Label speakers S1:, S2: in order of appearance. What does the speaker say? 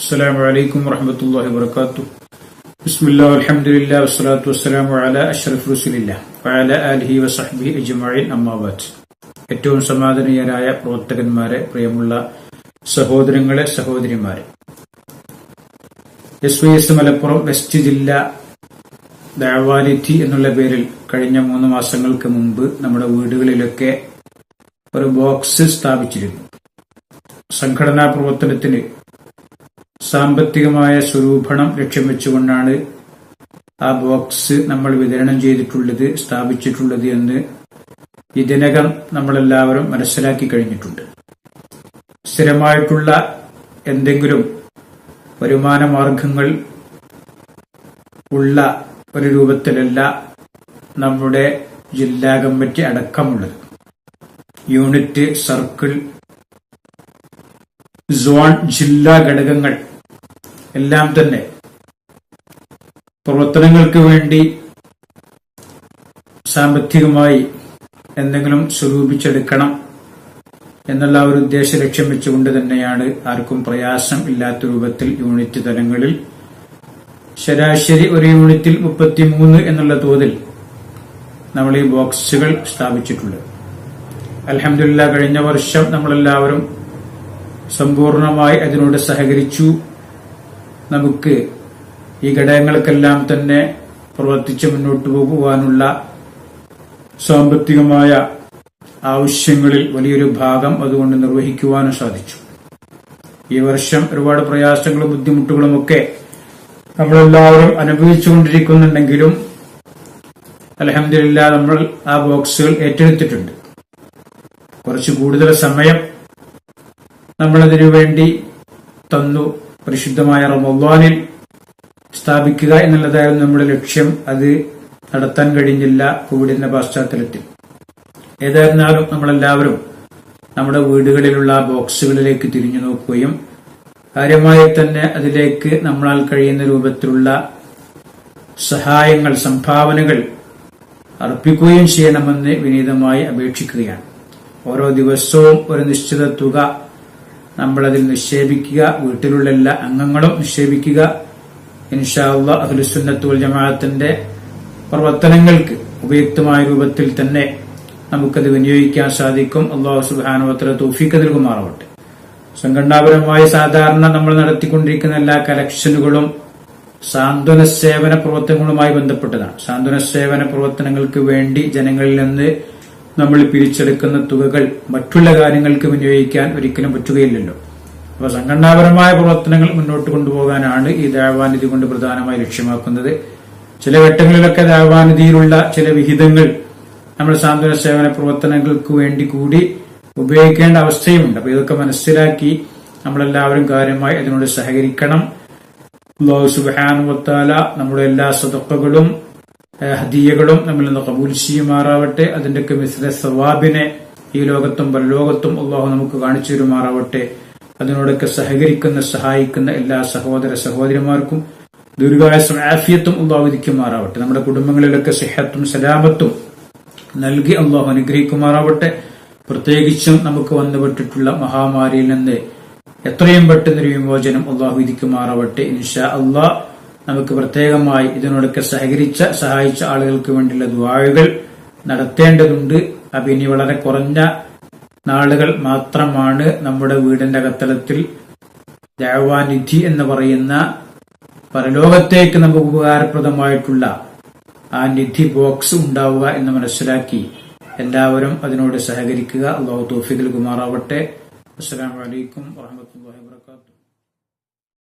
S1: السلام عليكم ورحمة الله وبركاته. بسم الله والحمد لله والصلاة والسلام على أشرف رسول الله وعلى آله وصحبه أجمعين أما بعد. ഏറ്റവും സമാദരണീയരായ പ്രവർത്തകന്മാരെ, പ്രിയമുള്ള സഹോദരങ്ങളെ, സഹോദരിമാരെ, SYS മലപ്പുറം വെസ്റ്റ് ജില്ല ദഅവാനിധി എന്നുള്ള പേരിൽ കഴിഞ്ഞ 3 മാസങ്ങൾക്ക് മുമ്പ് നമ്മുടെ വീടുകളിലൊക്കെ ഒരു ബോക്സ് സ്ഥാപിച്ചിരുന്നു. സംഘടനാ പ്രവർത്തനത്തിന് സാമ്പത്തികമായ സ്വരൂപണം ലക്ഷ്യം വെച്ചുകൊണ്ടാണ് ആ ബോക്സ് നമ്മൾ വിതരണം ചെയ്തിട്ടുള്ളത്, സ്ഥാപിച്ചിട്ടുള്ളത് എന്ന് ഇതിനകം നമ്മളെല്ലാവരും മനസ്സിലാക്കി കഴിഞ്ഞിട്ടുണ്ട്. സ്ഥിരമായിട്ടുള്ള എന്തെങ്കിലും വരുമാന മാർഗങ്ങൾ ഉള്ള ഒരു രൂപത്തിലല്ല നമ്മുടെ ജില്ലാ കമ്മിറ്റി അടക്കമുള്ളത്. യൂണിറ്റ്, സർക്കിൾ, സോൺ, ജില്ലാ ഘടകങ്ങൾ എല്ലാം തന്നെ പ്രവർത്തനങ്ങൾക്ക് വേണ്ടി സാമ്പത്തികമായി എന്തെങ്കിലും സ്വരൂപിച്ചെടുക്കണം എന്നുള്ള ഒരു ഉദ്ദേശ ലക്ഷ്യം വെച്ചുകൊണ്ട് തന്നെയാണ് ആർക്കും പ്രയാസം ഇല്ലാത്ത രൂപത്തിൽ യൂണിറ്റ് തലങ്ങളിൽ ശരാശരി ഒരു യൂണിറ്റിൽ 33 എന്നുള്ള തോതിൽ നമ്മൾ ഈ ബോക്സുകൾ സ്ഥാപിച്ചിട്ടുള്ളത്. അൽഹംദുലില്ലാഹ്, കഴിഞ്ഞ വർഷം നമ്മളെല്ലാവരും സമ്പൂർണമായി അതിനോട് സഹകരിച്ചു. നമുക്ക് ഈ ഘടകങ്ങൾക്കെല്ലാം തന്നെ പ്രവർത്തിച്ച് മുന്നോട്ടു പോകുവാനുള്ള സാമ്പത്തികമായ ആവശ്യങ്ങളിൽ വലിയൊരു ഭാഗം അതുകൊണ്ട് നിർവഹിക്കുവാനും സാധിച്ചു. ഈ വർഷം ഒരുപാട് പ്രയാസങ്ങളും ബുദ്ധിമുട്ടുകളും ഒക്കെ നമ്മളെല്ലാവരും അനുഭവിച്ചുകൊണ്ടിരിക്കുന്നുണ്ടെങ്കിലും അൽഹംദുലില്ലാഹ് നമ്മൾ ആ ബോക്സുകൾ ഏറ്റെടുത്തിട്ടുണ്ട്. കുറച്ച് കൂടുതൽ സമയം നമ്മളതിനു വേണ്ടി തന്നു. പരിശുദ്ധമായ റമളാനിൽ സ്ഥാപിക്കുക എന്നുള്ളതായിരുന്നു നമ്മുടെ ലക്ഷ്യം. അത് നടത്താൻ കഴിഞ്ഞില്ല കോവിഡിന്റെ പശ്ചാത്തലത്തിൽ. ഏതായിരുന്നാലും നമ്മളെല്ലാവരും നമ്മുടെ വീടുകളിലുള്ള ബോക്സുകളിലേക്ക് തിരിഞ്ഞു നോക്കുകയും കാര്യമായി തന്നെ അതിലേക്ക് നമ്മളാൽ കഴിയുന്ന രൂപത്തിലുള്ള സഹായങ്ങൾ, സംഭാവനകൾ അർപ്പിക്കുകയും ചെയ്യണമെന്ന് വിനീതമായി അപേക്ഷിക്കുകയാണ്. ഓരോ ദിവസവും ഒരു നിശ്ചിത തുക നമ്മളതിൽ നിക്ഷേപിക്കുക, വീട്ടിലുള്ള എല്ലാ അംഗങ്ങളും നിക്ഷേപിക്കുക. ഇൻഷാ അല്ലാഹ് അഹ്ലുസുന്നത്ത് വൽ ജമാഅത്തിന്റെ പ്രവർത്തനങ്ങൾക്ക് ഉപയുക്തമായ രൂപത്തിൽ തന്നെ നമുക്കത് വിനിയോഗിക്കാൻ സാധിക്കും. അല്ലാഹു സുബ്ഹാനഹു വ തആല തൗഫീഖ് നൽകുമാറാവട്ടെ. സംഘടനാപരമായി സാധാരണ നമ്മൾ നടത്തിക്കൊണ്ടിരിക്കുന്ന എല്ലാ കലക്ഷനുകളും സാന്ത്വന സേവന പ്രവർത്തനങ്ങളുമായി ബന്ധപ്പെട്ടതാണ്. സാന്ത്വന സേവന പ്രവർത്തനങ്ങൾക്ക് വേണ്ടി ജനങ്ങളിൽ നിന്ന് നമ്മൾ പിരിച്ചെടുക്കുന്ന തുകകൾ മറ്റുള്ള കാര്യങ്ങൾക്ക് വിനിയോഗിക്കാൻ ഒരിക്കലും പറ്റുകയില്ലല്ലോ. അപ്പൊ സംഘടനാപരമായ പ്രവർത്തനങ്ങൾ മുന്നോട്ട് കൊണ്ടുപോകാനാണ് ഈ ദഅവാനിധി കൊണ്ട് പ്രധാനമായി ലക്ഷ്യമാക്കുന്നത്. ചില ഘട്ടങ്ങളിലൊക്കെ ദഅവാനിധിയിലുള്ള ചില വിഹിതങ്ങൾ നമ്മൾ സാന്ത്വന സേവന പ്രവർത്തനങ്ങൾക്ക് വേണ്ടി കൂടി ഉപയോഗിക്കേണ്ട അവസ്ഥയുമുണ്ട്. അപ്പൊ ഇതൊക്കെ മനസ്സിലാക്കി നമ്മളെല്ലാവരും കാര്യമായി അതിനോട് സഹകരിക്കണം. അല്ലാഹു സുബ്ഹാനഹു വ തആല നമ്മുടെ എല്ലാ സദഖകളും ഹദിയകളും നമ്മിൽ നിന്ന് ഖബൂൽ ചെയ്യുമാറാവട്ടെ. അതിന്റെയൊക്കെ മിസ്ല സവാബിനെ ഈ ലോകത്തും പരലോകത്തും അല്ലാഹു നമുക്ക് കാണിച്ചു തരുമാറാവട്ടെ. അതിനോടൊക്കെ സഹകരിക്കുന്ന, സഹായിക്കുന്ന എല്ലാ സഹോദര സഹോദരിമാർക്കും ദീർഘായുസ്സും ആഫിയത്തും അല്ലാഹു വിധിക്കുമാറാവട്ടെ. നമ്മുടെ കുടുംബങ്ങളിലൊക്കെ സിഹത്തും സലാമത്തും നൽകി അല്ലാഹു അനുഗ്രഹിക്കുമാറാവട്ടെ. പ്രത്യേകിച്ചും നമുക്ക് വന്നുപെട്ടിട്ടുള്ള മഹാമാരിയിൽ നിന്ന് എത്രയും പെട്ടെന്നൊരു വിമോചനം അല്ലാഹു വിധിക്കുമാറാവട്ടെ. ഇൻഷാ അല്ലാഹ് നമുക്ക് പ്രത്യേകമായി ഇതിനോടൊക്കെ സഹായിച്ച ആളുകൾക്ക് വേണ്ടിയുള്ള ദുആകൾ നടത്തേണ്ടതുണ്ട്. അപ്പൊ ഇനി വളരെ കുറഞ്ഞ നാളുകൾ മാത്രമാണ് നമ്മുടെ വീടിന്റെ അകത്തളത്തിൽ ദഅവാനിധി എന്ന് പറയുന്ന പരലോകത്തേക്ക് നമുക്ക് ഉപകാരപ്രദമായിട്ടുള്ള ആ നിധി ബോക്സ് ഉണ്ടാവുക എന്ന് മനസ്സിലാക്കി എല്ലാവരും അതിനോട് സഹകരിക്കുക. അല്ലാഹു തൗഫീഖ് നൽകുമാറാവട്ടെ. അസ്സലാമു അലൈക്കും വറഹ്മത്തുള്ളാഹി വബറകാതുഹു.